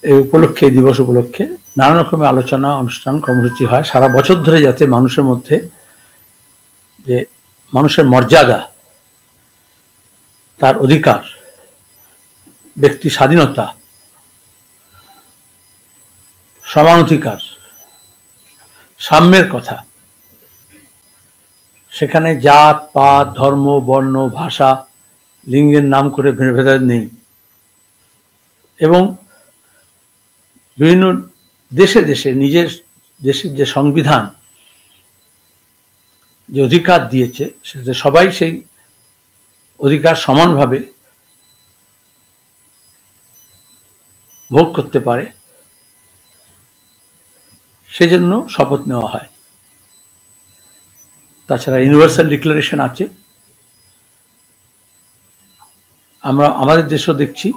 এই উপলক্ষে, এই দিবস উপলক্ষে নানা রকমের আলোচনা অনুষ্ঠান কর্মসূচি হয় সারা বছর ধরে, যাতে মানুষের মধ্যে যে মানুষের মর্যাদা, তার অধিকার, ব্যক্তি স্বাধীনতা, সমানাধিকার, সাম্যের কথা, সেখানে জাত পাত ধর্ম বর্ণ ভাষা লিঙ্গের নাম করে ভেদাভেদ নেই, এবং বিভিন্ন দেশে দেশে নিজের দেশের যে সংবিধান যে অধিকার দিয়েছে, সেটা সবাই সেই অধিকার সমানভাবে ভোগ করতে পারে, সেজন্য শপথ নেওয়া হয়। তাছাড়া ইউনিভার্সাল ডিক্লারেশন আছে। আমরা আমাদের দেশেও দেখছি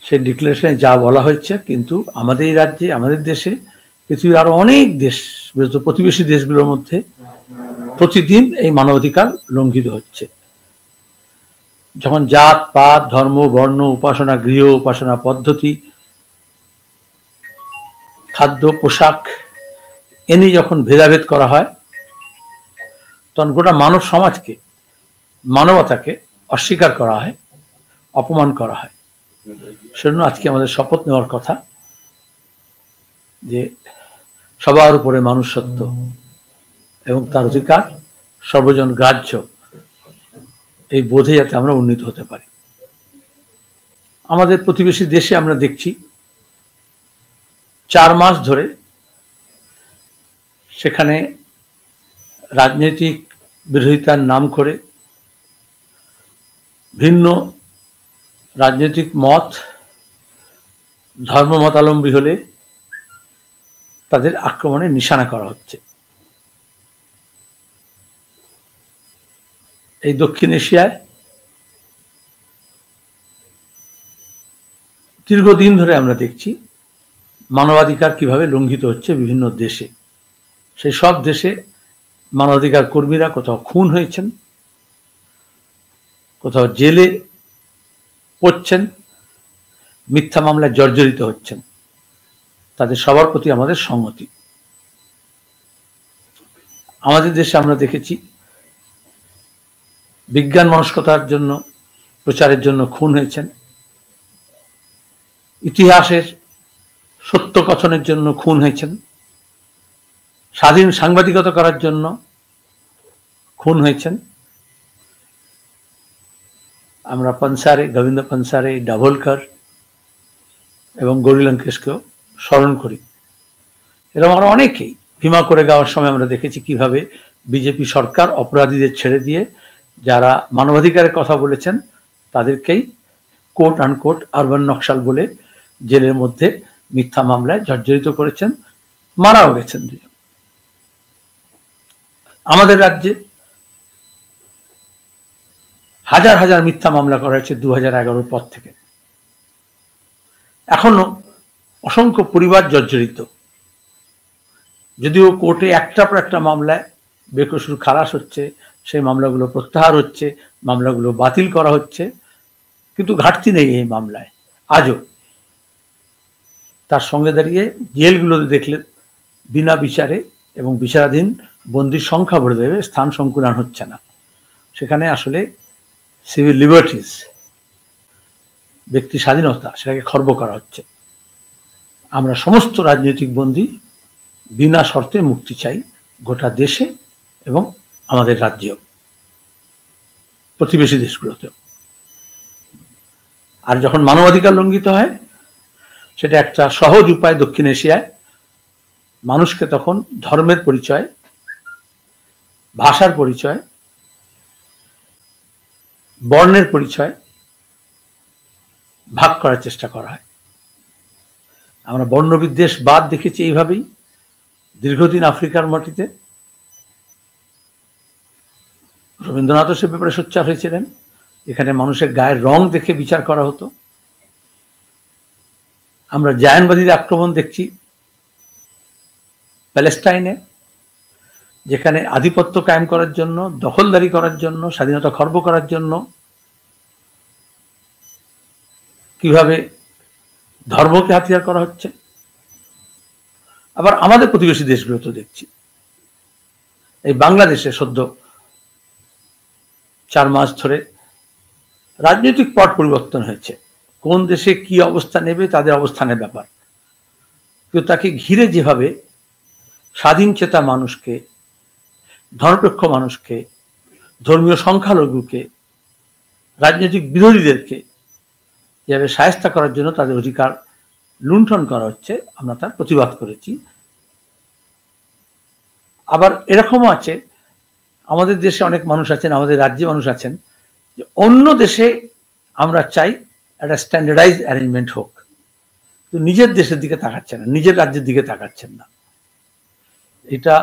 সেই ডিক্লারেশনে যা বলা হয়েছে, কিন্তু আমাদের এই রাজ্যে, আমাদের দেশে, পৃথিবীর আরো অনেক দেশ, প্রতিবেশী দেশগুলোর মধ্যে প্রতিদিন এই মানবাধিকার লঙ্ঘিত হচ্ছে। যখন জাত পাত ধর্ম বর্ণ, উপাসনা গৃহ, উপাসনা পদ্ধতি, খাদ্য পোশাক এ নিয়ে যখন ভেদাভেদ করা হয়, তখন গোটা মানব সমাজকে, মানবতাকে অস্বীকার করা হয়, অপমান করা হয়। সেজন্য আজকে আমাদের শপথ নেওয়ার কথা যে সবার উপরে মানুষ সত্য এবং তার অধিকার সর্বজন গ্রাহ্য, এই বোধে যাতে আমরা উন্নীত হতে পারি। আমাদের প্রতিবেশী দেশে আমরা দেখছি 4 মাস ধরে সেখানে রাজনৈতিক বিরোধিতার নাম করে ভিন্ন রাজনৈতিক মত, ধর্ম মতাবলম্বী হলে তাদের আক্রমণের নিশানা করা হচ্ছে। এই দক্ষিণ এশিয়ায় দীর্ঘদিন ধরে আমরা দেখছি মানবাধিকার কিভাবে লঙ্ঘিত হচ্ছে বিভিন্ন দেশে। সেই সব দেশে মানবাধিকার কর্মীরা কোথাও খুন হয়েছেন, কোথাও জেলে পড়ছেন, মিথ্যা মামলায় জর্জরিত হচ্ছেন। তাদের সবার প্রতি আমাদের সংহতি। আমাদের দেশে আমরা দেখেছি বিজ্ঞান মনস্কতার জন্য, প্রচারের জন্য খুন হয়েছেন, ইতিহাসের সত্য কথনের জন্য খুন হয়েছেন, স্বাধীন সাংবাদিকতা করার জন্য খুন হয়েছেন। আমরা পনসারে, গোবিন্দ পনসারে, ডাভোলকর এবং গৌরী লঙ্কেশকেও স্মরণ করি। এরকম আমরা অনেকেই, ভীমা করে গাওয়ার সময় আমরা দেখেছি কিভাবে বিজেপি সরকার অপরাধীদের ছেড়ে দিয়ে যারা মানবাধিকারের কথা বলেছেন তাদেরকেই কোট আনকোট আরবান নকশাল বলে জেলের মধ্যে মিথ্যা মামলায় জর্জরিত করেছেন, মারাও গেছেন দুজন। আমাদের রাজ্যে হাজার হাজার মিথ্যা মামলা করা হয়েছে 2011 পর থেকে। এখনো অসংখ্য পরিবার জর্জরিত, যদিও কোর্টে একটার পর একটা মামলায় বেকসুর খালাস হচ্ছে, সেই মামলাগুলো প্রত্যাহার হচ্ছে, মামলাগুলো বাতিল করা হচ্ছে, কিন্তু ঘাটতি নেই এই মামলায় আজও। তার সঙ্গে দাঁড়িয়ে জেলগুলোতে দেখলে বিনা বিচারে এবং বিচারাধীন বন্দির সংখ্যা বেড়ে দেবে, স্থান সংকুলান হচ্ছে না। সেখানে আসলে সিভিল লিবার্টিস, ব্যক্তি স্বাধীনতা, সেটাকে খর্ব করা হচ্ছে। আমরা সমস্ত রাজনৈতিক বন্দী বিনা শর্তে মুক্তি চাই, গোটা দেশে এবং আমাদের রাজ্যেও, প্রতিবেশী দেশগুলোতেও। আর যখন মানবাধিকার লঙ্ঘিত হয়, সেটা একটা সহজ উপায় দক্ষিণ এশিয়ায় মানুষকে তখন ধর্মের পরিচয়, ভাষার পরিচয়, বর্ণের পরিচয় ভাগ করার চেষ্টা করা হয়। আমরা বর্ণবিদ্বেষ বাদ দেখেছি এইভাবেই দীর্ঘদিন আফ্রিকার মাটিতে। রবীন্দ্রনাথও সে ব্যাপারে সোচ্চার হয়েছিলেন। এখানে মানুষের গায়ের রং দেখে বিচার করা হতো। আমরা জায়নবাদীর আক্রমণ দেখছি প্যালেস্টাইনে, যেখানে আধিপত্য কায়েম করার জন্য, দখলদারি করার জন্য, স্বাধীনতা খর্ব করার জন্য কিভাবে ধর্মকে হাতিয়ার করা হচ্ছে। আবার আমাদের প্রতিবেশী দেশগুলো তো দেখছি, এই বাংলাদেশে সদ্য 4 মাস ধরে রাজনৈতিক পট পরিবর্তন হয়েছে। কোন দেশে কি অবস্থা নেবে তাদের অবস্থানের ব্যাপার, কিন্তু তাকে ঘিরে যেভাবে স্বাধীন চেতা মানুষকে, ধর্মনিরপেক্ষ মানুষকে, ধর্মীয় সংখ্যালঘুকে, রাজনৈতিক বিরোধীদেরকে যেভাবে শায়েস্তা করার জন্য তাদের অধিকার লুণ্ঠন করা হচ্ছে, আমরা তার প্রতিবাদ করেছি। আবার এরকমও আছে, আমাদের দেশে অনেক মানুষ আছেন, আমাদের রাজ্যে মানুষ আছেন, যে অন্য দেশে আমরা চাই একটা স্ট্যান্ডার্ডাইজ অ্যারেঞ্জমেন্ট হোক, কিন্তু নিজের দেশের দিকে তাকাচ্ছেন না, নিজের রাজ্যের দিকে তাকাচ্ছেন না। এটা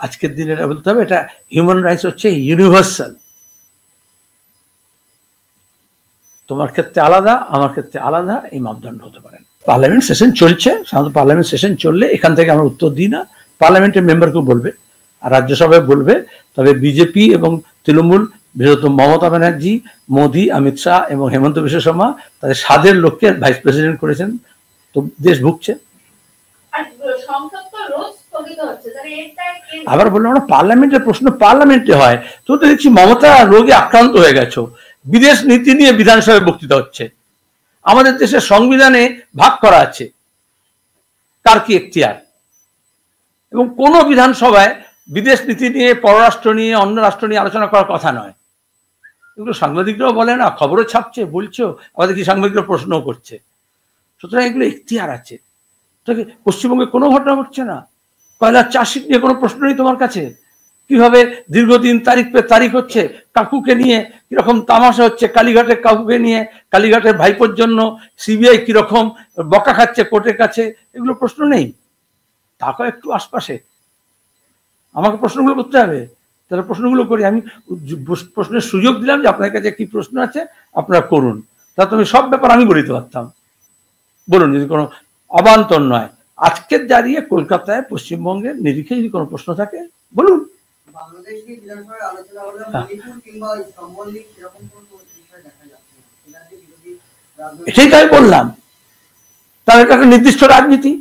আজকের দিনে বলতে হবে, এটা হিউম্যান রাইটস হচ্ছে ইউনিভার্সাল। তোমার ক্ষেত্রে আলাদা, আমার ক্ষেত্রে আলাদা, এই মাপদণ্ড হতে পারে। পার্লামেন্ট সেশন চলছে, সাধারণত পার্লামেন্ট সেশন চললে এখান থেকে আমরা উত্তর দিই না, পার্লামেন্টের মেম্বারকেও বলবে আর রাজ্যসভায় বলবে। তবে বিজেপি এবং তৃণমূল, বিশেষত মমতা ব্যানার্জি, মোদী, অমিত শাহ এবং হেমন্ত বিশ্ব শর্মা তাদের স্বাদের লোককে ভাইস প্রেসিডেন্ট করেছেন, তো দেশ ভুগছে। আবার বললাম আমরা পার্লামেন্টের প্রশ্ন পার্লামেন্টে হয়, তো দেখছি মমতা রোগে আক্রান্ত হয়ে গেছো, বিদেশ নীতি নিয়ে বিধানসভায় বক্তৃতা হচ্ছে। আমাদের দেশের সংবিধানে ভাগ করা আছে কার কি এখতিয়ার, এবং কোন বিধানসভায় বিদেশ নীতি নিয়ে, পররাষ্ট্র নিয়ে, অন্য রাষ্ট্র নিয়ে আলোচনা করার কথা নয়। এগুলো সাংবাদিকরাও বলে না, খবরও ছাপছে, বলছো, আমাদের কি সাংবাদিকরা প্রশ্নও করছে। সুতরাং এগুলো এখতিয়ার আছে। পশ্চিমবঙ্গে কোনো ঘটনা ঘটছে না, কয়লা চাষিক নিয়ে কোনো প্রশ্ন নেই তোমার কাছে, কিভাবে দীর্ঘদিন তারিখ পে তারিখ হচ্ছে, কাকুকে নিয়ে কিরকম তামাশা হচ্ছে, কালীঘাটের কাকুকে নিয়ে, কালীঘাটের ভাইপোর জন্য সিবিআই কিরকম বকা খাচ্ছে কোর্টের কাছে, এগুলো প্রশ্ন নেই। তাকে একটু আশপাশে আমাকে প্রশ্নগুলো করতে হবে, তাহলে প্রশ্নগুলো করি। আমি প্রশ্নের সুযোগ দিলাম যে আপনার কাছে কি প্রশ্ন আছে আপনারা করুন, তা তুমি সব ব্যাপার আমি বলে দিতে পারতাম। বলুন, যদি কোনো অবান্তর নয়। আজকের দাঁড়িয়ে কলকাতায়, পশ্চিমবঙ্গের নিরিখে যদি কোনো প্রশ্ন থাকে বলুন। এটাই তাই বললাম, তার একটা নির্দিষ্ট রাজনীতি।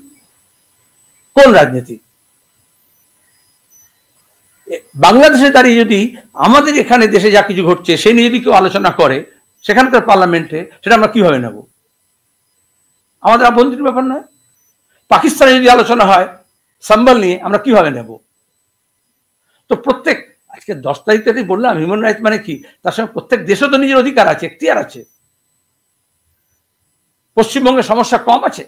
কোন রাজনীতি? বাংলাদেশে দাঁড়িয়ে যদি আমাদের এখানে দেশে যা কিছু ঘটছে সেই নিয়ে যদি কেউ আলোচনা করে সেখানকার পার্লামেন্টে, সেটা আমরা কিভাবে নেব? আমাদের আভ্যন্তরীণ ব্যাপার নয়। পাকিস্তানে যদি আলোচনা হয় সম্বল নিয়ে, আমরা কিভাবে নেব? তো প্রত্যেক, আজকে 10 তারিখ থেকে বললাম হিউম্যান রাইটস মানে কি, তার সঙ্গে প্রত্যেক দেশও তো নিজের অধিকার আছে, এখতিয়ার আছে। পশ্চিমবঙ্গে সমস্যা কম আছে?